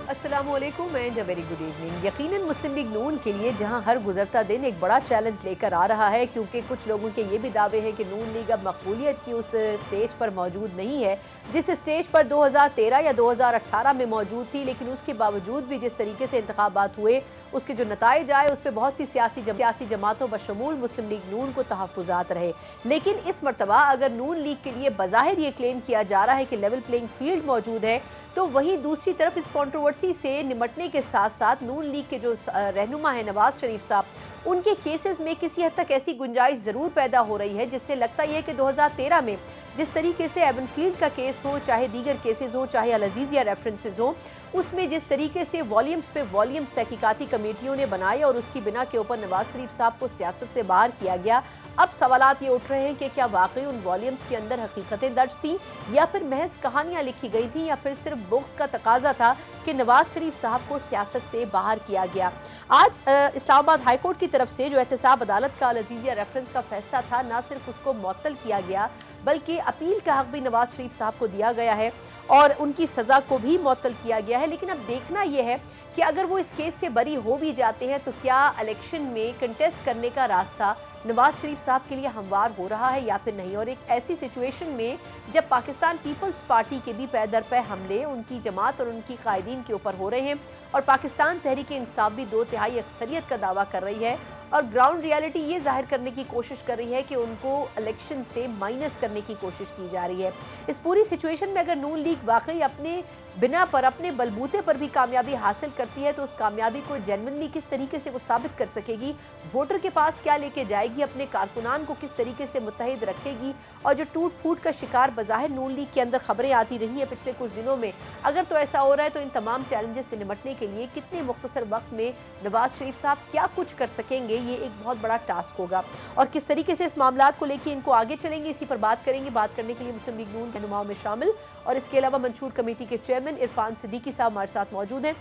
السلام علیکم and very good evening. یقیناً مسلم لیگ نون کے لیے جہاں ہر گزرتا دن ایک بڑا چیلنج لے کر آ رہا ہے، کیونکہ کچھ لوگوں کے یہ بھی دعوے ہیں کہ نون لیگ اب مقبولیت کی اس سٹیج پر موجود نہیں ہے جس سٹیج پر 2013 یا 2018 میں موجود تھی، لیکن اس کے باوجود بھی جس طریقے سے انتخابات ہوئے اس کے جو نتائج آئے اس پہ بہت سی سیاسی جماعتوں بشمول مسلم لیگ نون کو تحفظات رہے۔ لیکن اس مرتبہ اگر نون لیگ کے لیے بظاہر یہ کلیم کیا جا رہا ہے کہ لیول پلینگ فیلڈ موجود ہے، تو وہیں دوسری طرف اس کنٹروورسی سے نمٹنے کے ساتھ ساتھ نون لیگ کے جو رہنما ہیں نواز شریف صاحب، ان کے کیسز میں کسی حد تک ایسی گنجائش ضرور پیدا ہو رہی ہے جس سے لگتا یہ ہے کہ 2013 میں جس طریقے سے ایون فیلڈ کا کیس ہو، چاہے دیگر کیسز ہوں، چاہے العزیزیہ ریفرنسز ہوں، اس میں جس طریقے سے والیومز پہ والیومز تحقیقاتی کمیٹیوں نے بنائے اور اس کی بنا کے اوپر نواز شریف صاحب کو سیاست سے باہر کیا گیا، اب سوالات یہ اٹھ رہے ہیں کہ کیا واقعی ان والیومز کے اندر حقیقتیں درج تھیں یا پھر محض کہانیاں لکھی گئی تھیں یا پھر صرف بغض کا تقاضا تھا کہ نواز شریف صاحب کو سیاست سے باہر کیا گیا۔ آج اسلام آباد ہائی کورٹ کی طرف سے جو احتساب عدالت کا العزیزیہ ریفرنس کا فیصلہ تھا، نہ صرف اس کو معطل کیا گیا بلکہ اپیل کا حق بھی نواز شریف صاحب کو دیا گیا ہے اور ان کی سزا کو بھی معطل کیا گیا ہے۔ لیکن اب دیکھنا یہ ہے کہ اگر وہ اس کیس سے بری ہو بھی جاتے ہیں تو کیا الیکشن میں کنٹیسٹ کرنے کا راستہ نواز شریف صاحب کے لیے ہموار ہو رہا ہے یا پھر نہیں۔ اور ایک ایسی سچویشن میں جب پاکستان پیپلز پارٹی کے بھی پے در پے حملے ان کی جماعت اور ان کی قائدین کے اوپر ہو رہے ہیں اور پاکستان تحریک انصاف بھی 2/3 اکثریت کا دعویٰ کر رہی ہے اور گراؤنڈ ریالٹی یہ ظاہر کرنے کی کوشش کر رہی ہے کہ ان کو الیکشن سے مائنس کرنے کی کوشش کی جا رہی ہے، اس پوری سچویشن میں اگر نون لیگ واقعی اپنے بنا پر اپنے بلبوتے پر بھی کامیابی حاصل کرتی ہے تو اس کامیابی کو جینوئنلی کس طریقے سے وہ ثابت کر سکے گی، ووٹر کے پاس کیا لے کے جائے گی، اپنے کارکنان کو کس طریقے سے متحد رکھے گی، اور جو ٹوٹ پھوٹ کا شکار بظاہر نون لیگ کے اندر خبریں آتی رہی ہیں پچھلے کچھ دنوں میں، اگر تو ایسا ہو رہا ہے تو ان تمام چیلنجز سے نمٹنے کے لیے کتنے مختصر وقت میں نواز شریف صاحب کیا کچھ کر سکیں گے، یہ ایک بہت بڑا ٹاسک ہوگا اور کس طریقے سے اس معاملات کو لے کے ان کو آگے چلیں گے، اسی پر بات کریں گے۔ بات کرنے کے لیے مسلم لیگ نون کے رہنماؤں میں شامل اور اس کے علاوہ منشور کمیٹی کے چیئرمین عرفان صدیقی صاحب ہمارے ساتھ موجود ہیں۔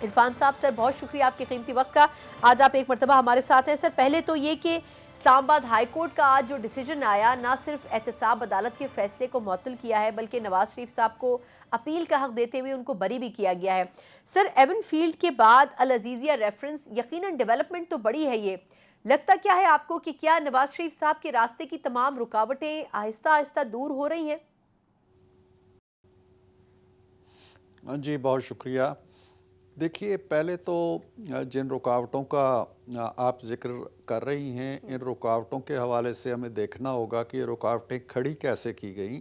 عرفان صاحب سر، بہت شکریہ آپ کے قیمتی وقت کا، آج آپ ایک مرتبہ ہمارے ساتھ ہیں۔ سر پہلے تو یہ کہ اسلام آباد ہائی کورٹ کا آج جو ڈیسیجن آیا، نہ صرف احتساب عدالت کے فیصلے کو معطل کیا ہے بلکہ نواز شریف صاحب کو اپیل کا حق دیتے ہوئے ان کو بری بھی کیا گیا ہے۔ سر ایون فیلڈ کے بعد العزیزیہ ریفرنس یقیناً ڈیولپمنٹ تو بڑی ہے، یہ لگتا کیا ہے آپ کو کہ کیا نواز شریف صاحب کے راستے کی تمام رکاوٹیں آہستہ آہستہ دور ہو رہی ہیں؟ جی بہت شکریہ۔ دیکھیے، پہلے تو جن رکاوٹوں کا آپ ذکر کر رہی ہیں، ان رکاوٹوں کے حوالے سے ہمیں دیکھنا ہوگا کہ یہ رکاوٹیں کھڑی کیسے کی گئیں،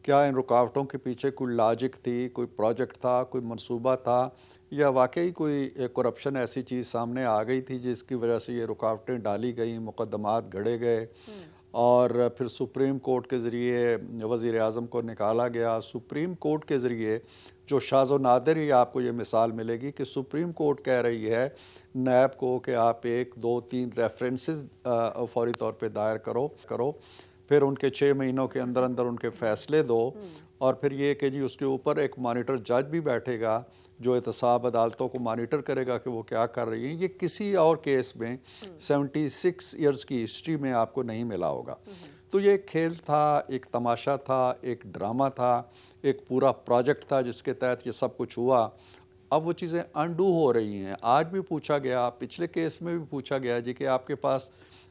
کیا ان رکاوٹوں کے پیچھے کوئی لاجک تھی، کوئی پروجیکٹ تھا، کوئی منصوبہ تھا، یا واقعی کوئی کرپشن ایسی چیز سامنے آ گئی تھی جس کی وجہ سے یہ رکاوٹیں ڈالی گئیں، مقدمات گھڑے گئے اور پھر سپریم کورٹ کے ذریعے وزیر اعظم کو نکالا گیا۔ سپریم کورٹ کے ذریعے جو شاذ و نادر ہی آپ کو یہ مثال ملے گی کہ سپریم کورٹ کہہ رہی ہے نیب کو کہ آپ 1 2 3 ریفرنسز فوری طور پہ دائر کرو، پھر ان کے 6 مہینوں کے اندر اندر ان کے فیصلے دو، اور پھر یہ کہ جی اس کے اوپر ایک مانیٹر جج بھی بیٹھے گا جو احتساب عدالتوں کو مانیٹر کرے گا کہ وہ کیا کر رہی ہیں۔ یہ کسی اور کیس میں 76 ایئرز کی ہسٹری میں آپ کو نہیں ملا ہوگا۔ تو یہ ایک کھیل تھا، ایک تماشا تھا، ایک ڈرامہ تھا، ایک پورا پروجیکٹ تھا جس کے تحت یہ سب کچھ ہوا۔ اب وہ چیزیں انڈو ہو رہی ہیں۔ آج بھی پوچھا گیا، پچھلے کیس میں بھی پوچھا گیا جی کہ آپ کے پاس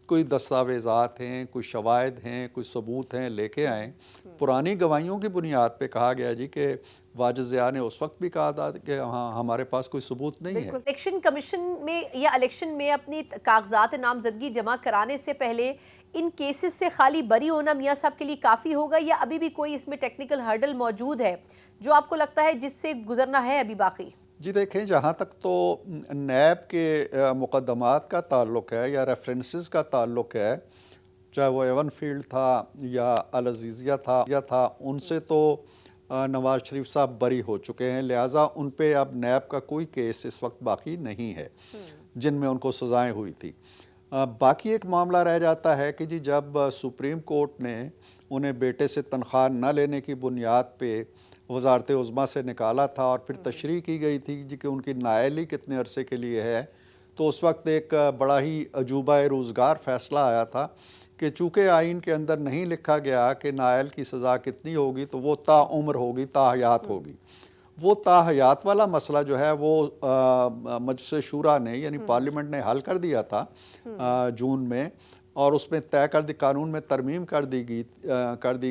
کوئی دستاویزات ہیں، کوئی شواہد ہیں، کوئی ثبوت ہیں، لے کے آئیں۔ پرانی گواہیوں کی بنیاد پہ کہا گیا جی کہ واجد ضیاء نے اس وقت بھی کہا تھا کہ ہاں ہمارے پاس کوئی ثبوت نہیں ہے۔ الیکشن کمیشن میں یا الیکشن میں اپنی کاغذات نامزدگی جمع کرانے سے پہلے ان کیسز سے خالی بری ہونا میاں صاحب کے لیے کافی ہوگا یا ابھی بھی کوئی اس میں ٹیکنیکل ہرڈل موجود ہے جو آپ کو لگتا ہے جس سے گزرنا ہے ابھی باقی؟ جی دیکھیں، جہاں تک تو نیب کے مقدمات کا تعلق ہے یا ریفرنسز کا تعلق ہے، چاہے وہ ایون فیلڈ تھا یا العزیزیہ تھا، ان سے تو نواز شریف صاحب بری ہو چکے ہیں، لہٰذا ان پہ اب نیب کا کوئی کیس اس وقت باقی نہیں ہے جن میں ان کو سزائیں ہوئی تھی۔ باقی ایک معاملہ رہ جاتا ہے کہ جی جب سپریم کورٹ نے انہیں بیٹے سے تنخواہ نہ لینے کی بنیاد پہ وزارت عظمیٰ سے نکالا تھا اور پھر تشریح کی گئی تھی جی کہ ان کی نااہلی کتنے عرصے کے لیے ہے، تو اس وقت ایک بڑا ہی عجوبہ روزگار فیصلہ آیا تھا کہ چونکہ آئین کے اندر نہیں لکھا گیا کہ نااہل کی سزا کتنی ہوگی تو وہ تا عمر ہوگی، تا حیات ہوگی۔ وہ تاحیات والا مسئلہ جو ہے وہ مجلس شورا نے یعنی پارلیمنٹ نے حل کر دیا تھا جون میں، اور اس میں طے کردہ قانون میں ترمیم کر دی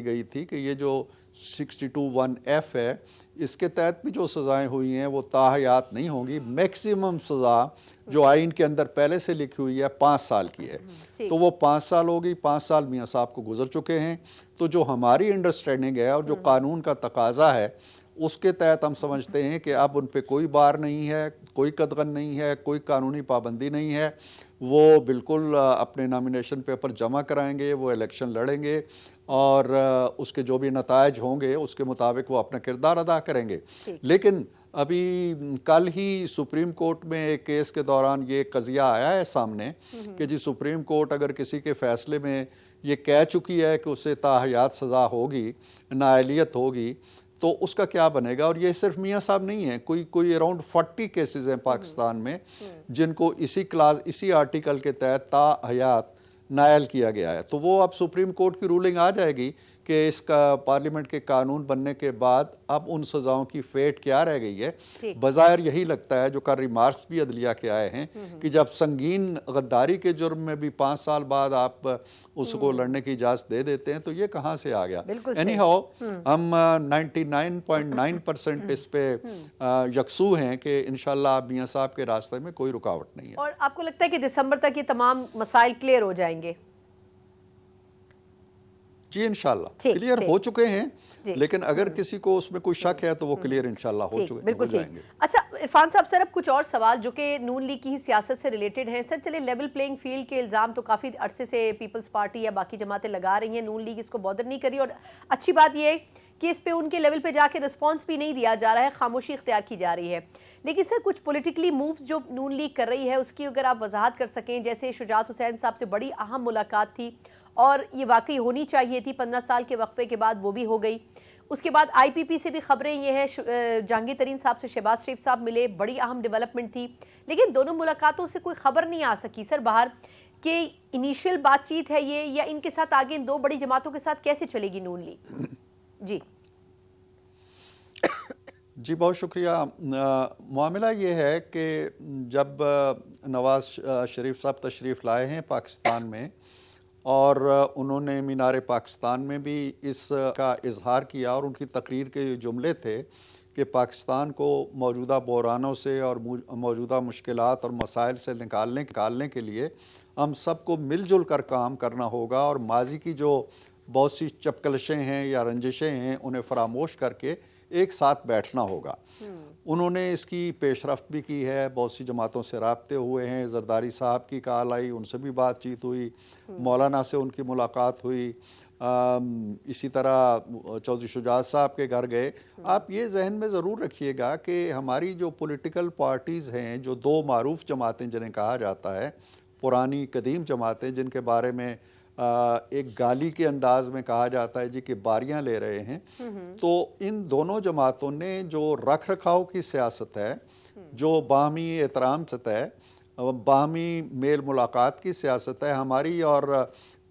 گئی تھی کہ یہ جو 62(1)(f) ہے، اس کے تحت بھی جو سزائیں ہوئی ہیں وہ تاحیات نہیں ہوں گی۔ میکسیمم سزا جو آئین کے اندر پہلے سے لکھی ہوئی ہے 5 سال کی ہے، تو وہ 5 سال ہوگی۔ 5 سال میاں صاحب کو گزر چکے ہیں، تو جو ہماری انڈرسٹینڈنگ ہے اور جو قانون کا تقاضا ہے اس کے تحت ہم سمجھتے ہیں کہ اب ان پہ کوئی بار نہیں ہے، کوئی قدغن نہیں ہے، کوئی قانونی پابندی نہیں ہے۔ وہ بالکل اپنے نامینیشن پیپر جمع کرائیں گے، وہ الیکشن لڑیں گے، اور اس کے جو بھی نتائج ہوں گے اس کے مطابق وہ اپنا کردار ادا کریں گے۔ لیکن ابھی کل ہی سپریم کورٹ میں ایک کیس کے دوران یہ قضیہ آیا ہے سامنے کہ جی سپریم کورٹ اگر کسی کے فیصلے میں یہ کہہ چکی ہے کہ اسے تاحیات سزا ہوگی، نااہلیت ہوگی، تو اس کا کیا بنے گا؟ اور یہ صرف میاں صاحب نہیں ہیں، کوئی اراؤنڈ 40 کیسز ہیں پاکستان میں جن کو اسی آرٹیکل کے تحت تاحیات نائل کیا گیا ہے۔ تو وہ اب سپریم کورٹ کی رولنگ آ جائے گی کہ اس کا پارلیمنٹ کے قانون بننے کے بعد اب ان سزاؤں کی فیٹ کیا رہ گئی ہے۔ بظاہر یہی لگتا ہے، جو کل ریمارکس بھی عدلیہ کے آئے ہیں، کہ جب سنگین غداری کے جرم میں بھی 5 سال بعد آپ اس کو لڑنے کی اجازت دے دیتے ہیں، تو یہ کہاں سے آ گیا؟ اینی ہاؤ ہم 99.9% اس پہ یکسو ہیں کہ انشاءاللہ اب میاں صاحب کے راستے میں کوئی رکاوٹ نہیں ہے۔ اور آپ کو لگتا ہے کہ دسمبر تک یہ تمام مسائل کلیئر ہو جائیں گے؟ جی انشاءاللہ کلیئر ہو چکے ہیں، لیکن اگر کسی کو اس میں کوئی شک ہے تو وہ کلیئر انشاءاللہ ہو جائیں گے۔ اچھا عرفان صاحب، سر اب کچھ اور سوال جو کہ نون لیگ کی ہی سیاست سے ریلیٹڈ ہیں۔ سر چلے لیول پلینگ فیلڈ کے الزام تو کافی عرصے سے پیپلز پارٹی یا باقی جماعتیں لگا رہی ہیں، نون لیگ اس کو بادر نہیں کری، اور اچھی بات یہ ہے کہ اس پہ ان کے لیول پہ جا کے رسپانس بھی نہیں دیا جا رہا ہے، خاموشی اختیار کی جا رہی ہے۔ لیکن سر کچھ پولیٹیکلی مووز جو نون لیگ کر رہی ہے اس کی اگر آپ وضاحت کر سکیں، جیسے شجاعت حسین صاحب سے بڑی اہم ملاقات تھی اور یہ واقعی ہونی چاہیے تھی، 15 سال کے وقفے کے بعد وہ بھی ہو گئی۔ اس کے بعد آئی پی پی سے بھی خبریں یہ ہیں، جہانگیر ترین صاحب سے شہباز شریف صاحب ملے، بڑی اہم ڈیولپمنٹ تھی، لیکن دونوں ملاقاتوں سے کوئی خبر نہیں آ سکی سر باہر کہ انیشیل بات چیت ہے یہ، یا ان کے ساتھ آگے ان دو بڑی جماعتوں کے ساتھ کیسے چلے گی نون لیگ؟ جی بہت شکریہ۔ معاملہ یہ ہے کہ جب نواز شریف صاحب تشریف لائے ہیں پاکستان میں، اور انہوں نے مینار پاکستان میں بھی اس کا اظہار کیا، اور ان کی تقریر کے جملے تھے کہ پاکستان کو موجودہ بحرانوں سے اور موجودہ مشکلات اور مسائل سے نکالنے کے لیے ہم سب کو مل جل کر کام کرنا ہوگا، اور ماضی کی جو بہت سی چپکلشیں ہیں یا رنجشیں ہیں انہیں فراموش کر کے ایک ساتھ بیٹھنا ہوگا۔ انہوں نے اس کی پیش رفت بھی کی ہے، بہت سی جماعتوں سے رابطے ہوئے ہیں، زرداری صاحب کی کال آئی، ان سے بھی بات چیت ہوئی، مولانا سے ان کی ملاقات ہوئی، اسی طرح چودھری شجاعت صاحب کے گھر گئے۔ آپ یہ ذہن میں ضرور رکھیے گا کہ ہماری جو پولیٹیکل پارٹیز ہیں، جو دو معروف جماعتیں جنہیں کہا جاتا ہے، پرانی قدیم جماعتیں جن کے بارے میں ایک گالی کے انداز میں کہا جاتا ہے جی کہ باریاں لے رہے ہیں، تو ان دونوں جماعتوں نے جو رکھ رکھاؤ کی سیاست ہے، جو باہمی احترام ہے، باہمی میل ملاقات کی سیاست ہے، ہماری اور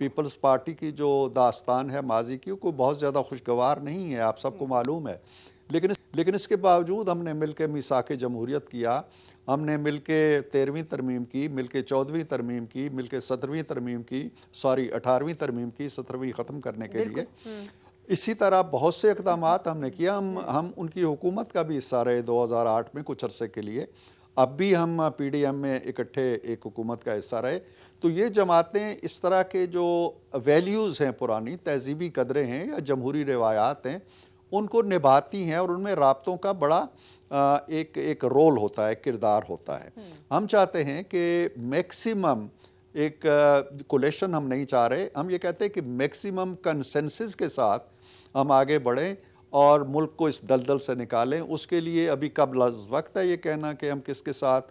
پیپلز پارٹی کی جو داستان ہے ماضی کی، کوئی بہت زیادہ خوشگوار نہیں ہے، آپ سب کو معلوم ہے۔ لیکن اس کے باوجود ہم نے مل کے میثاق جمہوریت کیا، ہم نے مل کے 13ویں ترمیم کی، مل کے 14ویں ترمیم کی، مل کے 17ویں ترمیم کی، 18ویں ترمیم کی، 17ویں ختم کرنے کے لیے۔ اسی طرح بہت سے اقدامات ہم نے کیا، ہم ان کی حکومت کا بھی حصہ رہے 2008 میں کچھ عرصے کے لیے، اب بھی ہم پی ڈی ایم میں اکٹھے ایک حکومت کا حصہ رہے۔ تو یہ جماعتیں اس طرح کے جو ویلیوز ہیں، پرانی تہذیبی قدریں ہیں یا جمہوری روایات ہیں، ان کو نبھاتی ہیں، اور ان میں رابطوں کا بڑا ایک رول ہوتا ہے، کردار ہوتا ہے۔ ہم چاہتے ہیں کہ میکسیمم ایک کولیشن ہم نہیں چاہ رہے، ہم یہ کہتے ہیں کہ میکسیمم کنسنسس کے ساتھ ہم آگے بڑھیں اور ملک کو اس دلدل سے نکالیں۔ اس کے لیے ابھی قبل از وقت ہے یہ کہنا کہ ہم کس کے ساتھ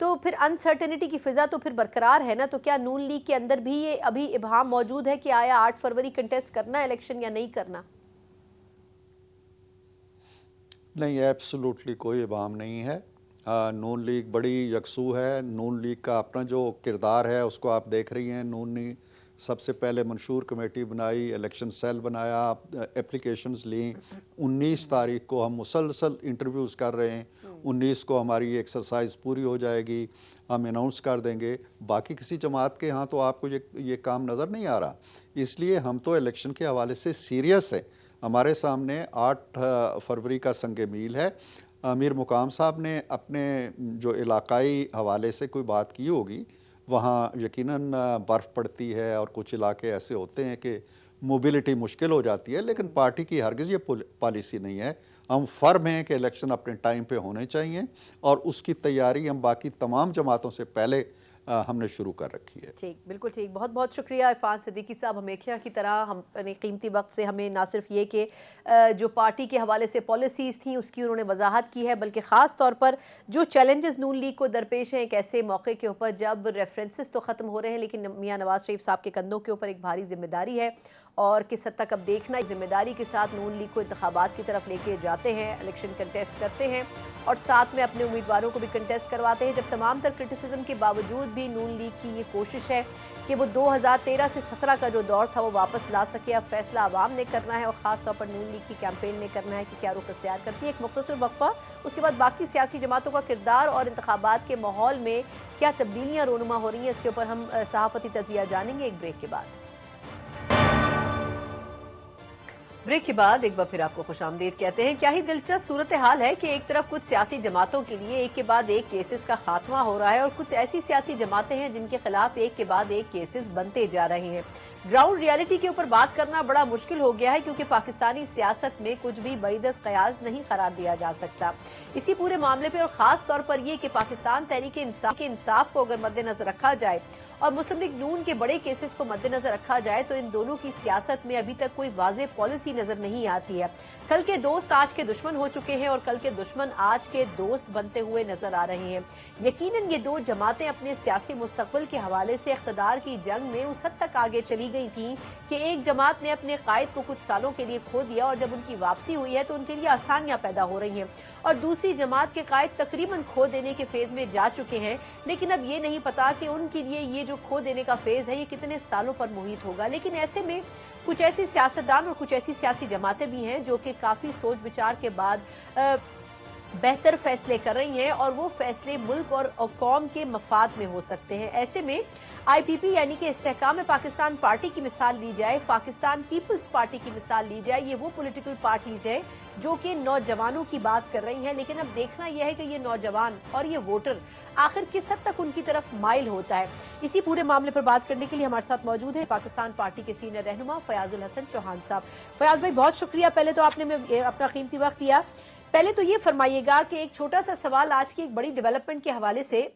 تو پھر انسرٹنٹی کی فضا تو پھر برقرار ہے نا. تو کیا نون لیگ کے اندر بھی یہ ابھی ابہام موجود ہے کہ آیا 8 فروری کنٹیسٹ کرنا ہے الیکشن یا نہیں کرنا؟ نہیں، ایبسولوٹلی کوئی ابہام نہیں ہے. نون لیگ بڑی یکسو ہے. نون لیگ کا اپنا جو کردار ہے اس کو آپ دیکھ رہی ہیں. نون نے سب سے پہلے منشور کمیٹی بنائی، الیکشن سیل بنایا، اپلیکیشنز لیں. 19 تاریخ کو ہم مسلسل انٹرویوز کر رہے ہیں. 19 کو ہماری یہ ایکسرسائز پوری ہو جائے گی، ہم اناؤنس کر دیں گے. باقی کسی جماعت کے ہاں تو آپ کو یہ کام نظر نہیں آ رہا. اس لیے ہم تو الیکشن کے حوالے سے سیریس ہیں. ہمارے سامنے 8 فروری کا سنگ میل ہے. امیر مقام صاحب نے اپنے جو علاقائی حوالے سے کوئی بات کی ہوگی، وہاں یقیناً برف پڑتی ہے اور کچھ علاقے ایسے ہوتے ہیں کہ موبلٹی مشکل ہو جاتی ہے، لیکن پارٹی کی ہرگز یہ پالیسی نہیں ہے. ہم فرم ہیں کہ الیکشن اپنے ٹائم پہ ہونے چاہیے اور اس کی تیاری ہم باقی تمام جماعتوں سے پہلے ہم نے شروع کر رکھی ہے. ٹھیک، بالکل ٹھیک. بہت بہت شکریہ عرفان صدیقی صاحب. ہمیشہ کی طرح ہم اپنے قیمتی وقت سے ہمیں نہ صرف یہ کہ جو پارٹی کے حوالے سے پالیسیز تھیں اس کی انہوں نے وضاحت کی ہے، بلکہ خاص طور پر جو چیلنجز نون لیگ کو درپیش ہیں ایک ایسے موقع کے اوپر جب ریفرنسز تو ختم ہو رہے ہیں لیکن میاں نواز شریف صاحب کے کندھوں کے اوپر ایک بھاری ذمہ داری ہے، اور کس حد تک اب دیکھنا اس ذمہ داری کے ساتھ نون لیگ کو انتخابات کی طرف لے کے جاتے ہیں، الیکشن کنٹیسٹ کرتے ہیں اور ساتھ میں اپنے امیدواروں کو بھی کنٹیسٹ کرواتے ہیں. جب تمام تر کرٹیسزم کے باوجود بھی نون لیگ کی یہ کوشش ہے کہ وہ 2013 سے 17 کا جو دور تھا وہ واپس لا سکے. اب فیصلہ عوام نے کرنا ہے اور خاص طور پر نون لیگ کی کیمپین نے کرنا ہے کہ کیا رخ اختیار کرتی ہے. ایک مختصر وقفہ، اس کے بعد باقی سیاسی جماعتوں کا کردار اور انتخابات کے ماحول میں کیا تبدیلیاں رونما ہو رہی ہیں اس کے اوپر ہم صحافتی تجزیہ جانیں گے ایک بریک کے بعد. بریک کے بعد ایک بار پھر آپ کو خوش آمدید کہتے ہیں. کیا ہی دلچسپ صورتحال ہے کہ ایک طرف کچھ سیاسی جماعتوں کے لیے ایک کے بعد ایک کیسز کا خاتمہ ہو رہا ہے اور کچھ ایسی سیاسی جماعتیں ہیں جن کے خلاف ایک کے بعد ایک کیسز بنتے جا رہے ہیں. گراؤنڈ ریالٹی کے اوپر بات کرنا بڑا مشکل ہو گیا ہے کیونکہ پاکستانی سیاست میں کچھ بھی بعید از قیاس نہیں قرار دیا جا سکتا. اسی پورے معاملے پہ اور خاص طور پر یہ کہ پاکستان تحریک انصاف کو اگر مد نظر رکھا جائے اور مسلم لیگ نون کے بڑے کیسز کو مد نظر رکھا جائے تو ان دونوں کی سیاست میں ابھی تک کوئی واضح پالیسی نظر نہیں آتی ہے. کل کے دوست آج کے دشمن ہو چکے ہیں اور کل کے دشمن آج کے دوست بنتے ہوئے نظر آ رہے ہیں. یقیناً یہ دو جماعتیں اپنے سیاسی مستقبل کے حوالے سے اقتدار کی جنگ میں اس حد تک آگے چلی گئی تھیں کہ ایک جماعت نے اپنے قائد کو کچھ سالوں کے لیے کھو دیا اور جب ان کی واپسی ہوئی ہے تو ان کے لیے آسانیاں پیدا ہو رہی ہیں اور دوسری جماعت کے قائد تقریباً کھو دینے کے فیز میں جا چکے ہیں. لیکن اب یہ نہیں پتا کہ ان کے لیے یہ جو کھو دینے کا فیز ہے یہ کتنے سالوں پر محیط ہوگا. لیکن ایسے میں کچھ ایسی سیاستدان اور کچھ ایسی سیاسی جماعتیں بھی ہیں جو کہ کافی سوچ بچار کے بعد بہتر فیصلے کر رہی ہیں اور وہ فیصلے ملک اور قوم کے مفاد میں ہو سکتے ہیں. ایسے میں آئی پی پی یعنی کہ استحکام پاکستان پارٹی کی مثال لی جائے، پاکستان پیپلز پارٹی کی مثال لی جائے، یہ وہ پولیٹیکل پارٹیز ہیں جو کہ نوجوانوں کی بات کر رہی ہیں. لیکن اب دیکھنا یہ ہے کہ یہ نوجوان اور یہ ووٹر آخر کس حد تک ان کی طرف مائل ہوتا ہے. اسی پورے معاملے پر بات کرنے کے لیے ہمارے ساتھ موجود ہیں پاکستان پارٹی کے سینئر رہنما فیاض الحسن چوہان صاحب. فیاض بھائی بہت شکریہ، پہلے تو آپ نے اپنا قیمتی وقت دیا. پہلے تو یہ فرمائیے گا کہ ایک چھوٹا سا سوال آج کی ایک بڑی ڈیولپمنٹ کے حوالے سے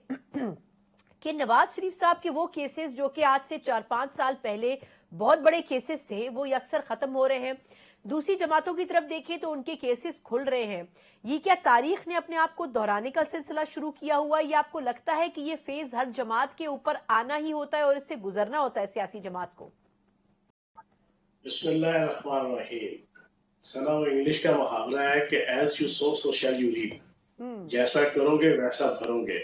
کہ نواز شریف صاحب کے وہ کیسز جو کہ آج سے 4-5 سال پہلے بہت بڑے کیسز تھے وہ اکثر ختم ہو رہے ہیں. دوسری جماعتوں کی طرف دیکھیں تو ان کے کیسز کھل رہے ہیں. یہ کیا تاریخ نے اپنے آپ کو دہرانے کا سلسلہ شروع کیا ہوا ہے یا آپ کو لگتا ہے کہ یہ فیز ہر جماعت کے اوپر آنا ہی ہوتا ہے اور اس سے گزرنا ہوتا ہے سیاسی جماعت کو؟ بسم اللہ الرحمن الرحیم. سنا وہ انگلش کا محاورہ ہے کہ as you sow so shall you reap. جیسا کرو گے ویسا بھرو گے،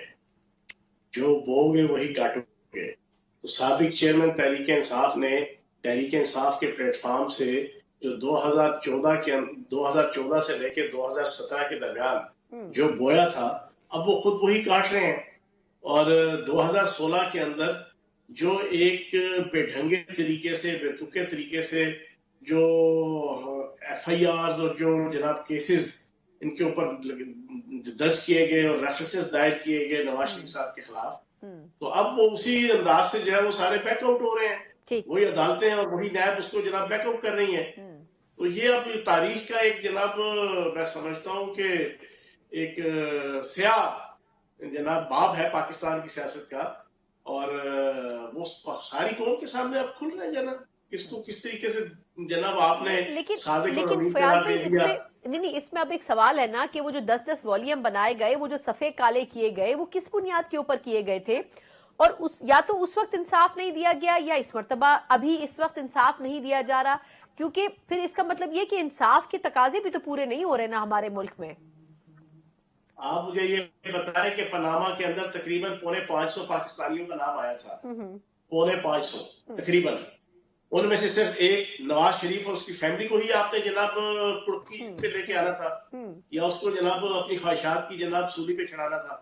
جو بو گے وہی کاٹو گے. تو سابق چیئرمین تحریک انصاف نے تحریک انصاف کے پلیٹ فارم سے جو 2014 سے لے کے 2017 کے درمیان جو بویا تھا اب وہ خود وہی کاٹ رہے ہیں. اور 2016 کے اندر جو ایک بے ڈھنگے طریقے سے بے تکے طریقے سے جو ایف آئی آرز اور جو جناب کیسز ان کے اوپر درج کیے گئے اور ریفرنسز دائر کیے گئے نواز شریف صاحب کے خلاف، تو اب وہ اسی انداز سے جو ہے وہ سارے بیک آؤٹ ہو رہے ہیں. وہی عدالتیں اور وہی نیب اس کو جناب بیک آؤٹ کر رہی ہیں. تو یہ اب تاریخ کا ایک جناب میں سمجھتا ہوں کہ ایک سیاہ جناب باب ہے پاکستان کی سیاست کا، اور وہ ساری قوم کے سامنے اب کھل رہا ہے جناب اس کو کس طریقے سے جناب آپ نے لیکن فیاض بھائی اس میں اب ایک سوال ہے نا کہ وہ جو 10 والیوم بنائے گئے، وہ جو صفحے کالے کیے گئے، وہ کس بنیاد کے اوپر کیے گئے تھے؟ اور یا تو اس وقت انصاف نہیں دیا گیا، یا اس مرتبہ ابھی اس وقت انصاف نہیں دیا جا رہا، کیونکہ پھر اس کا مطلب یہ کہ انصاف کے تقاضے بھی تو پورے نہیں ہو رہے نا ہمارے ملک میں۔ آپ مجھے یہ بتائیں کہ پاناما کے اندر تقریباً 550 پاکستانیوں کا نام آیا تھا، 550 تقریباً، ان میں سے صرف ایک نواز شریف اور اس کی فیملی کو ہی آپ نے جناب ترکی پہ لے کے آنا تھا، یا اس کو جناب اپنی خواہشات کی جناب سولی پہ چڑھانا تھا،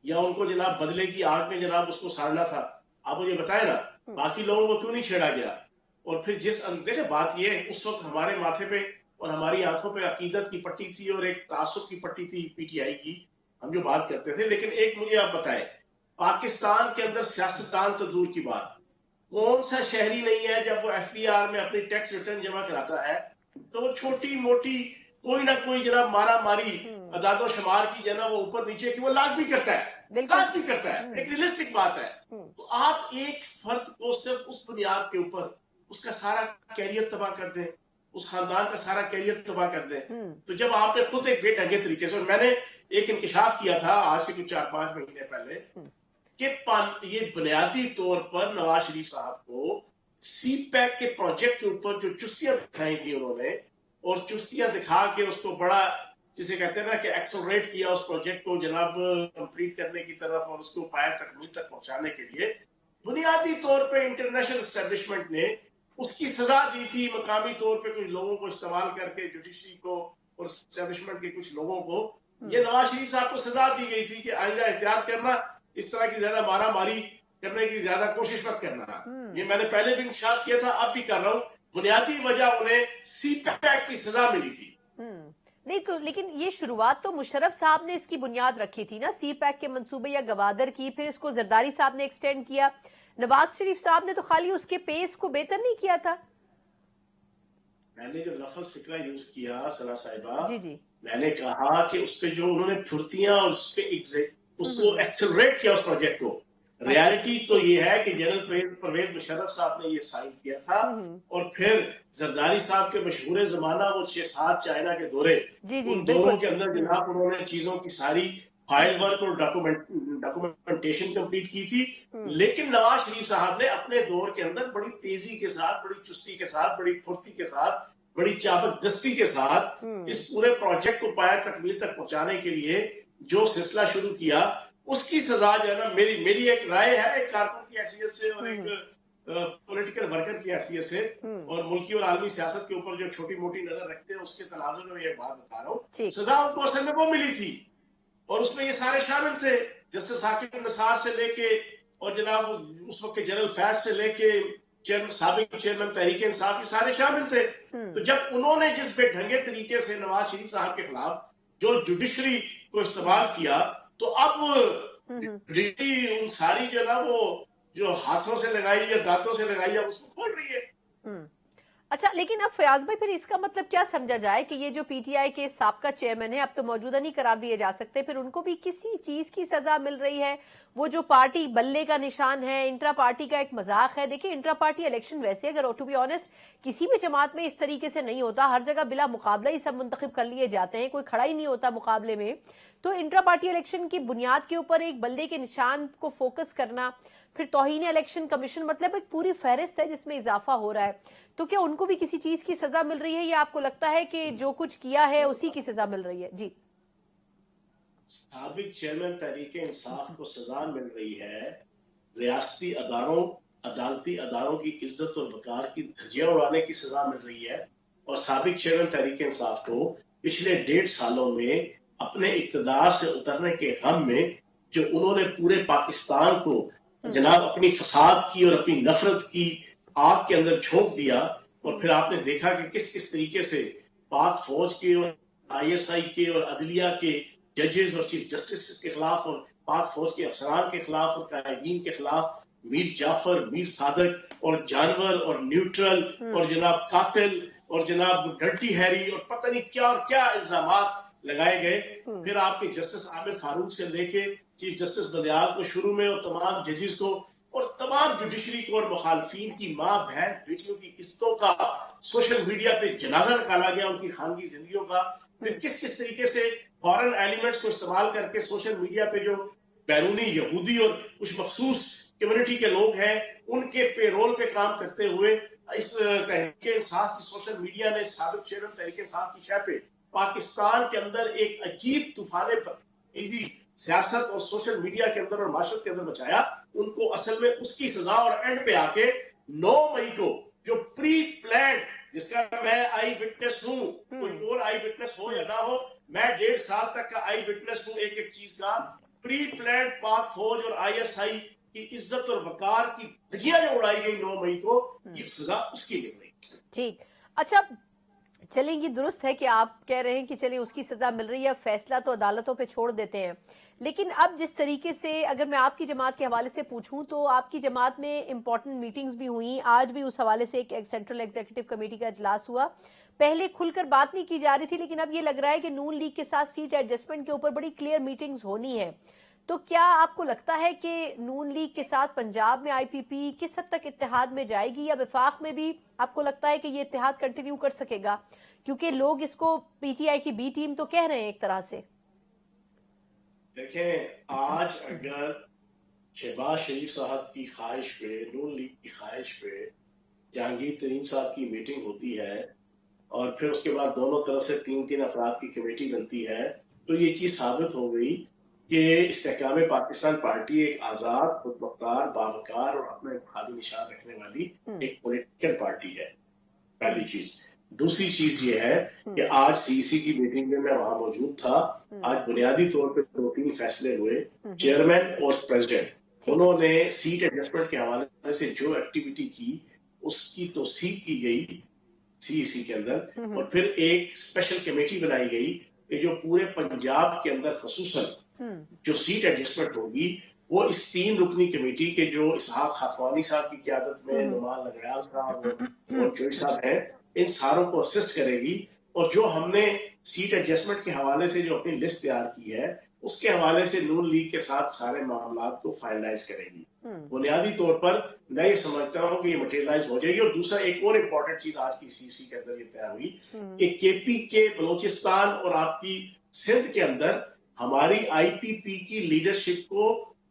یا ان کو جناب بدلے کی آگ میں جناب اس کو ساڑنا تھا؟ آپ مجھے بتائیں نا، باقی لوگوں کو کیوں نہیں چھیڑا گیا؟ اور پھر دیکھیں بات یہ، اس وقت ہمارے ماتھے پہ اور ہماری آنکھوں پہ عقیدت کی پٹی تھی اور ایک تعصب کی پٹی تھی پی ٹی آئی کی، ہم جو بات کرتے تھے۔ لیکن ایک مجھے آپ بتائیں، پاکستان کے اندر سیاستدان تو دور کی بات، کون سا شہری نہیں ہے جب وہ ایف بی آر میں اپنی ٹیکس ریٹرن جمع کراتا ہے تو وہ چھوٹی موٹی کوئی نہ کوئی جناب مارا ماری اعداد و شمار کی جناب وہ اوپر نیچے کی وہ لازمی کرتا ہے، لازمی کرتا ہے، ایک ریئلسٹک بات ہے۔ تو آپ ایک فرد کو صرف اس بنیاد کے اوپر اس کا سارا کیریئر تباہ کر دیں، اس خاندان کا سارا کیریئر تباہ کر دیں۔ تو جب آپ نے خود ایک بے ڈھنگے طریقے سے، اور میں نے ایک انکشاف کیا تھا آج سے کچھ 4-5 مہینے پہلے، کہ یہ بنیادی طور پر نواز شریف صاحب کو سی پیک کے پروجیکٹ کے اوپر جو چستیاں دکھائی تھی انہوں نے، اور چستیاں دکھا کے اس کو بڑا جسے کہتے ہیں نا کہ ایکسلریٹ کیا اس پروجیکٹ کو جناب کمپلیٹ کرنے کی طرف اور اس کو پایا تکمیل تک پہنچانے کے لیے، بنیادی طور پہ انٹرنیشنل اسٹیبلشمنٹ نے اس کی سزا دی تھی، مقامی طور پہ کچھ لوگوں کو استعمال کر کے، جوڈیشری کو اور اسٹیبلشمنٹ کے کچھ لوگوں کو، یہ نواز شریف صاحب کو سزا دی گئی تھی کہ آئندہ احتیاط کرنا، اس طرح کی زیادہ مارا ماری کرنے کی زیادہ کوشش مت کرنا۔ یہ میں نے پہلے بھی انکشاف کیا تھا، اب بھی کر رہا ہوں، بنیادی وجہ انہیں سی پیک کی سزا ملی تھی۔ نہیں تو لیکن یہ شروعات تو مشرف صاحب نے اس کی بنیاد رکھی تھی نا، سی پیک کے منصوبے یا گوادر کی، پھر اس کو زرداری صاحب نے ایکسٹینڈ کیا، نواز شریف صاحب نے تو خالی اس کے پیس کو بہتر نہیں کیا تھا۔ میں نے جو لفظ فکرہ یوز کیا ثنا صاحبہ، جی میں نے کہا کہ اس پہ جو انہوں نے پھرتیاں اور اس پہ اس کو ایکسلریٹ کیا اس پروجیکٹ کو، ریالٹی تو یہ ہے کہ جنرل پرویز مشرف صاحب نے یہ سائن کیا تھا، اور پھر زرداری صاحب کے مشہور زمانہ وہ 6-7 چائنا کے دورے، ان دوروں کے اندر جناب انہوں نے چیزوں کی ساری فائل ورک اور ڈاکومنٹیشن کمپلیٹ کی تھی۔ لیکن نواز شریف صاحب نے اپنے دور کے اندر بڑی تیزی کے ساتھ، بڑی چستی کے ساتھ، بڑی پھرتی کے ساتھ، بڑی چابک دستی کے ساتھ اس پورے پروجیکٹ کو پایا تکمیل تک پہنچانے کے لیے جو سلسلہ شروع کیا، اس کی سزا جو ہے نا، میری ایک رائے ہے، ایک کارکن کی حیثیت سے اور ایک پولیٹیکل ورکر کی حیثیت سے، اور ملکی اور عالمی سیاست کے اوپر جو چھوٹی موٹی نظر رکھتے ہیں اس کے تناظر میں یہ بات بتا رہا ہوں، سزا ان کو اصل میں وہ ملی تھی، اور اس میں یہ سارے شامل تھے، جسٹس حاکم نثار سے لے کے اور جناب اس وقت کے جنرل فیض سے لے کے سابق چیئرمین تحریک انصاف، یہ سارے شامل تھے۔ تو جب انہوں نے جس بے ڈھنگے طریقے سے نواز شریف صاحب کے خلاف جو جوڈیشری کو استعمال کیا، تو اب ان ساری جو نا وہ جو ہاتھوں سے لگائی یا دانتوں سے لگائی ہے اس کو کھول رہی ہے۔ اچھا، لیکن اب فیاض بھائی پھر اس کا مطلب کیا سمجھا جائے کہ یہ جو پی ٹی آئی کے سابقہ چیئرمین ہیں، اب تو موجودہ نہیں قرار دیے جا سکتے، پھر ان کو بھی کسی چیز کی سزا مل رہی ہے؟ وہ جو پارٹی بلے کا نشان ہے، انٹرا پارٹی کا ایک مذاق ہے۔ دیکھیں انٹرا پارٹی الیکشن ویسے اگر ٹو بی آنیسٹ کسی بھی جماعت میں اس طریقے سے نہیں ہوتا، ہر جگہ بلا مقابلہ ہی سب منتخب کر لیے جاتے ہیں، کوئی کھڑا ہی نہیں ہوتا مقابلے میں، تو انٹرا پارٹی الیکشن کی بنیاد کے اوپر ایک بلے کے نشان کو فوکس کرنا، پھر توہین الیکشن کمیشن، مطلب ایک پوری فہرست ہے جس میں اضافہ ہو رہا ہے، تو کیا ان کو بھی کسی چیز کی سزا مل رہی ہے، یا آپ کو لگتا ہے کہ جو کچھ کیا ہے اسی کی سزا مل رہی ہے؟ جی، سابق چیئرمین تحریک انصاف کو سزا مل رہی ہے، ریاستی اداروں، عدالتی اداروں کی عزت اور وقار کی دھجیاں اڑانے کی سزا مل رہی ہے، اور سابق چیئرمین تحریک انصاف کو پچھلے 1.5 سالوں میں اپنے اقتدار سے اترنے کے غم میں جو انہوں نے پورے پاکستان کو جناب اپنی فساد کی اور اپنی نفرت کی آگ کے اندر جھونک دیا، اور پھر آپ نے دیکھا کہ کس طریقے سے پاک فوج کے اور آئی ایس آئی کے اور عدلیہ کے ججز اور چیف جسٹس کے خلاف اور پاک فوج کے افسران کے خلاف اور قائدین کے خلاف میر جعفر، میر صادق اور جانور اور نیوٹرل اور جناب قاتل اور جناب ڈرٹی ہیری اور پتہ نہیں کیا اور کیا الزامات لگائے گئے۔ پھر آپ کے جسٹس عامر فاروق سے لے کے چیف جسٹس بدیال کو شروع میں اور تمام ججز کو اور تمام جوڈیشری کو اور مخالفین کی ماں بہن بیٹیوں کی عزتوں کا سوشل میڈیا پہ جنازہ نکالا گیا، ان کی خانگی زندگیوں کا. پھر کس کس طریقے سے فارن ایلیمنٹس کو استعمال کر کے سوشل میڈیا پہ جو بیرونی یہودی اور کچھ مخصوص کمیونٹی کے لوگ ہیں ان کے پے رول پہ کام کرتے ہوئے اس تحریک انصاف کی سوشل میڈیا نے سابق چیئرمین تحریک انصاف کی شے پہ پاکستان کے اندر ایک عجیب طوفان بدتمیزی سیاست اور سوشل میڈیا کے اندر اور معاشرت کے اندر مچایا. ان کو اصل میں اس کی سزا اور اینڈ پہ آ کے 9 مئی کو جو پری پلانڈ، جس کا میں آئی وٹنس ہوں، کوئی اور آئی وٹنس ہو یا نہ ہو، میں 1.5 سال تک کا آئی وٹنس ہوں ایک ایک چیز کا. پری پلانڈ پاک فوج اور آئی ایس آئی کی عزت اور وقار کی دھجیاں جو اڑائی گئی 9 مئی کو، یہ سزا اس کی مل رہی. ٹھیک، اچھا چلیں یہ درست ہے کہ آپ کہہ رہے ہیں کہ چلیں اس کی سزا مل رہی ہے، فیصلہ تو عدالتوں پہ چھوڑ دیتے ہیں، لیکن اب جس طریقے سے اگر میں آپ کی جماعت کے حوالے سے پوچھوں تو آپ کی جماعت میں امپورٹنٹ میٹنگز بھی ہوئیں، آج بھی اس حوالے سے ایک سینٹرل ایگزیکٹو کمیٹی کا اجلاس ہوا. پہلے کھل کر بات نہیں کی جا رہی تھی، لیکن اب یہ لگ رہا ہے کہ نون لیگ کے ساتھ سیٹ ایڈجسٹمنٹ کے اوپر بڑی کلیئر میٹنگز ہونی ہے. تو کیا آپ کو لگتا ہے کہ نون لیگ کے ساتھ پنجاب میں آئی پی پی کس حد تک اتحاد میں جائے گی، یا وفاق میں بھی آپ کو لگتا ہے کہ یہ اتحاد کنٹینیو کر سکے گا؟ کیونکہ لوگ اس کو پی ٹی آئی کی بی ٹیم تو کہہ رہے ہیں ایک طرح سے. دیکھیں، آج اگر شہباز شریف صاحب کی خواہش پہ، نون لیگ کی خواہش پہ جہانگیر ترین صاحب کی میٹنگ ہوتی ہے اور پھر اس کے بعد دونوں طرف سے 3 افراد کی کمیٹی بنتی ہے، تو یہ چیز ثابت ہو گئی کہ استحکام پاکستان پارٹی ایک آزاد، خود مختار، باوقار اور اپنے انتخابی نشان رکھنے والی ایک پولیٹیکل پارٹی ہے. پہلی چیز. دوسری چیز یہ ہے کہ آج سی سی کی میٹنگ میں وہاں موجود تھا. آج بنیادی طور پہ 2-3 فیصلے ہوئے. چیئرمین اور پریزیڈنٹ انہوں نے سیٹ ایڈجسٹمنٹ کے حوالے سے جو ایکٹیویٹی کی اس کی توثیق کی گئی سی سی کے اندر، اور پھر ایک اسپیشل کمیٹی بنائی گئی کہ جو پورے پنجاب کے اندر خصوصاً جو سیٹ ایڈجسٹمنٹ ہوگی وہ اس 3 رکنی کمیٹی کے جو اسحاق خاکوانی صاحب کی قیادت میں، نعمان لنگریال صاحب اور جوئی صاحب ہیں، ان ساروں کو اسسٹ کرے گی. اور جو ہم نے سیٹ ایڈجسٹمنٹ کے حوالے سے جو اپنی لسٹ تیار کی ہے اس کے حوالے سے نون لیگ کے ساتھ سارے معاملات کو فائنلائز کرے گی. بنیادی طور پر میں یہ سمجھتا ہوں کہ یہ مٹیریلائز ہو جائے گی. اور دوسرا ایک اور امپورٹنٹ چیز آج کی سی سی کے اندر یہ طے ہوئی کہ کے پی کے بلوچستان اور آپ کی سندھ کے اندر ہماری آئی پی پی کی لیڈرشپ کو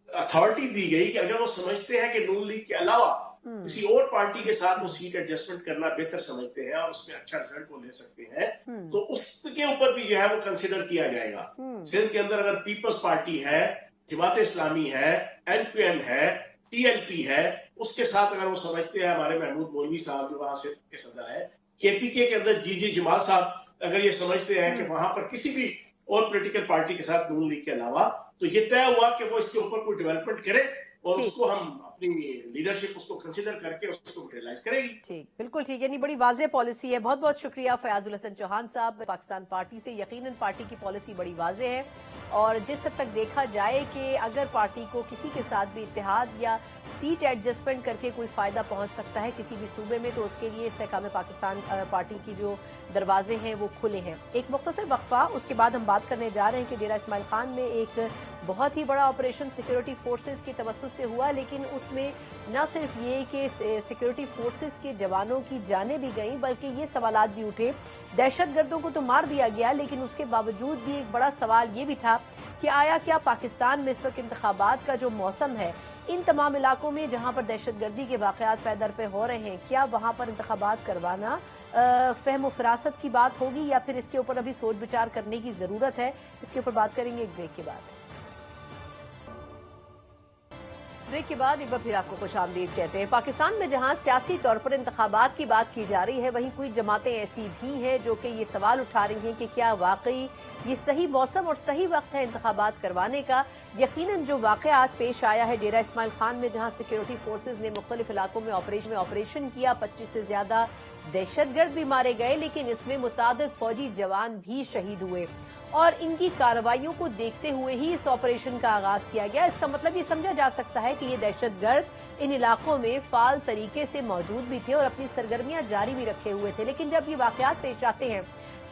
اتھارٹی دی گئی کہ اگر وہ سمجھتے ہیں کہ نون لیگ کے علاوہ کسی اور پارٹی کے ساتھ وہ سیٹ ایڈجسٹمنٹ کرنا بہتر سمجھتے ہیں اور اس میں اچھا رزلٹ وہ لے سکتے ہیں، تو اس کے اوپر بھی جو ہے وہ کنسیڈر کیا جائے گا. سندھ کے اندر اگر پیپلز پارٹی ہے، جماعت اسلامی ہے، این کیو ایم ہے، ٹی ایل پی ہے، اس کے ساتھ اگر وہ سمجھتے ہیں، ہمارے محمود مولوی صاحب جو وہاں سے کے صدر ہے، کے پی کے اندر جی جمال صاحب اگر یہ سمجھتے ہیں کہ وہاں پر کسی بھی اور پولیٹیکل پارٹی کے ساتھ نون لیگ کے علاوہ، تو یہ طے ہوا کہ وہ اس کے اوپر کوئی ڈیولپمنٹ کرے اور اس کو ہم اپنی لیڈرشپ اس کو کنسیڈر کر کے اس کو ریلائز کرے گی. ٹھیک، بالکل ٹھیک، یعنی بڑی واضح پالیسی ہے. بہت بہت شکریہ فیاض الحسن چوہان صاحب پاکستان پارٹی سے. یقیناً پارٹی کی پالیسی بڑی واضح ہے، اور جس حد تک دیکھا جائے کہ اگر پارٹی کو کسی کے ساتھ بھی اتحاد یا سیٹ ایڈجسٹمنٹ کر کے کوئی فائدہ پہنچ سکتا ہے کسی بھی صوبے میں، تو اس کے لیے استحکام پاکستان پارٹی کی جو دروازے ہیں وہ کھلے ہیں. ایک مختصر وقفہ، اس کے بعد ہم بات کرنے جا رہے ہیں کہ ڈیرہ اسماعیل خان میں ایک بہت ہی بڑا آپریشن سیکیورٹی فورسز کی توسط سے ہوا، لیکن اس میں نہ صرف یہ کہ سیکیورٹی فورسز کے جوانوں کی جانیں بھی گئیں، بلکہ یہ سوالات بھی اٹھے. دہشت گردوں کو تو مار دیا گیا، لیکن اس کے باوجود بھی ایک بڑا سوال یہ بھی تھا کہ آیا کیا پاکستان میں اس وقت انتخابات کا جو موسم ہے، ان تمام علاقوں میں جہاں پر دہشت گردی کے واقعات پے در پہ ہو رہے ہیں، کیا وہاں پر انتخابات کروانا فہم و فراست کی بات ہوگی، یا پھر اس کے اوپر ابھی سوچ بچار کرنے کی ضرورت ہے؟ اس کے اوپر بات کریں گے ایک بریک کے بعد. بریک کے بعد ایک بار پھر آپ کو خوش آمدید کہتے ہیں. پاکستان میں جہاں سیاسی طور پر انتخابات کی بات کی جا رہی ہے، وہیں کوئی جماعتیں ایسی بھی ہیں جو کہ یہ سوال اٹھا رہی ہیں کہ کیا واقعی یہ صحیح موسم اور صحیح وقت ہے انتخابات کروانے کا. یقیناً جو واقعات پیش آیا ہے ڈیرہ اسماعیل خان میں، جہاں سیکیورٹی فورسز نے مختلف علاقوں میں آپریشن کیا، 25 سے زیادہ دہشت گرد بھی مارے گئے، لیکن اس میں متعدد فوجی جوان بھی شہید ہوئے، اور ان کی کارروائیوں کو دیکھتے ہوئے ہی اس آپریشن کا آغاز کیا گیا. اس کا مطلب یہ سمجھا جا سکتا ہے کہ یہ دہشت گرد ان علاقوں میں فعال طریقے سے موجود بھی تھے اور اپنی سرگرمیاں جاری بھی رکھے ہوئے تھے. لیکن جب یہ واقعات پیش آتے ہیں